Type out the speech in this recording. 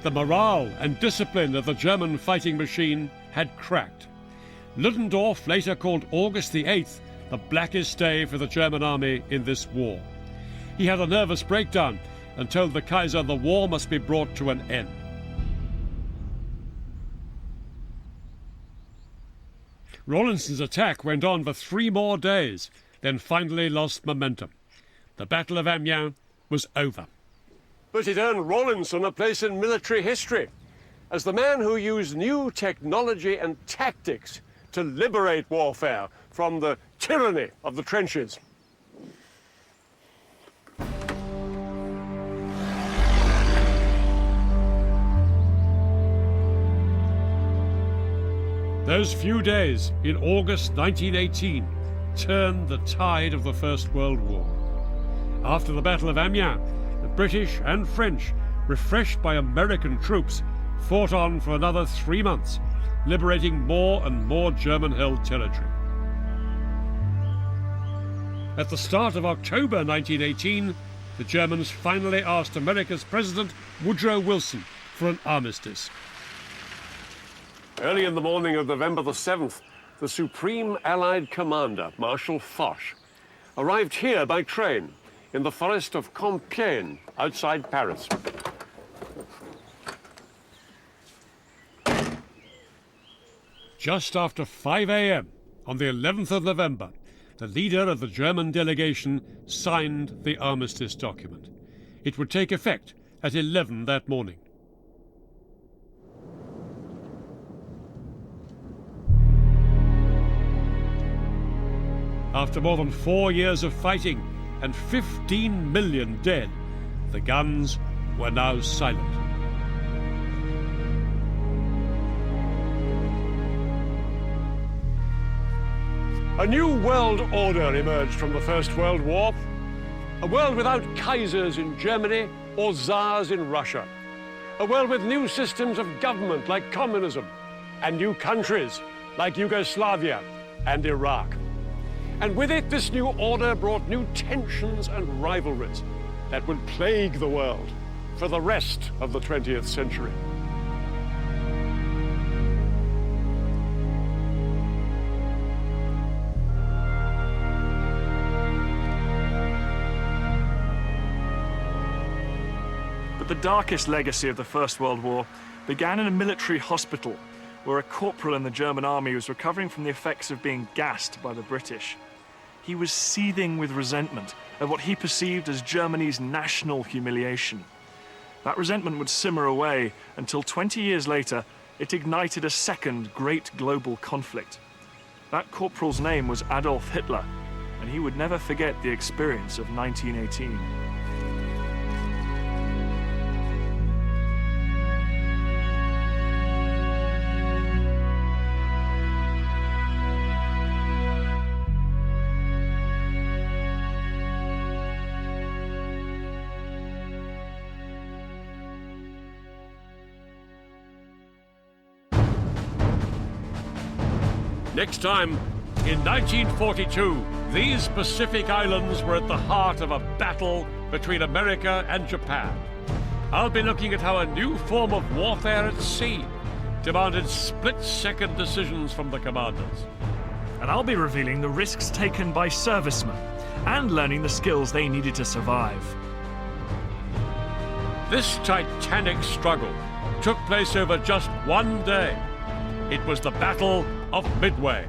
The morale and discipline of the German fighting machine had cracked. Ludendorff later called August the 8th the blackest day for the German army in this war. He had a nervous breakdown and told the Kaiser the war must be brought to an end. Rawlinson's attack went on for 3 more days, then finally lost momentum. The Battle of Amiens was over. But it earned Rawlinson a place in military history as the man who used new technology and tactics to liberate warfare from the tyranny of the trenches. Those few days in August 1918 turned the tide of the First World War. After the Battle of Amiens, the British and French, refreshed by American troops, fought on for another 3 months, liberating more and more German-held territory. At the start of October 1918, the Germans finally asked America's President Woodrow Wilson for an armistice. Early in the morning of November the 7th, the Supreme Allied Commander, Marshal Foch, arrived here by train in the forest of Compiègne, outside Paris. Just after 5 a.m. on the 11th of November, the leader of the German delegation signed the armistice document. It would take effect at 11 that morning. After more than 4 years of fighting and 15 million dead, the guns were now silent. A new world order emerged from the First World War. A world without Kaisers in Germany or Tsars in Russia. A world with new systems of government like communism and new countries like Yugoslavia and Iraq. And with it, this new order brought new tensions and rivalries that would plague the world for the rest of the 20th century. But the darkest legacy of the First World War began in a military hospital where a corporal in the German army was recovering from the effects of being gassed by the British. He was seething with resentment at what he perceived as Germany's national humiliation. That resentment would simmer away until 20 years later, it ignited a second great global conflict. That corporal's name was Adolf Hitler, and he would never forget the experience of 1918. Next time, in 1942, these Pacific islands were at the heart of a battle between America and Japan. I'll be looking at how a new form of warfare at sea demanded split-second decisions from the commanders. And I'll be revealing the risks taken by servicemen and learning the skills they needed to survive. This titanic struggle took place over just one day. It was the Battle of Midway.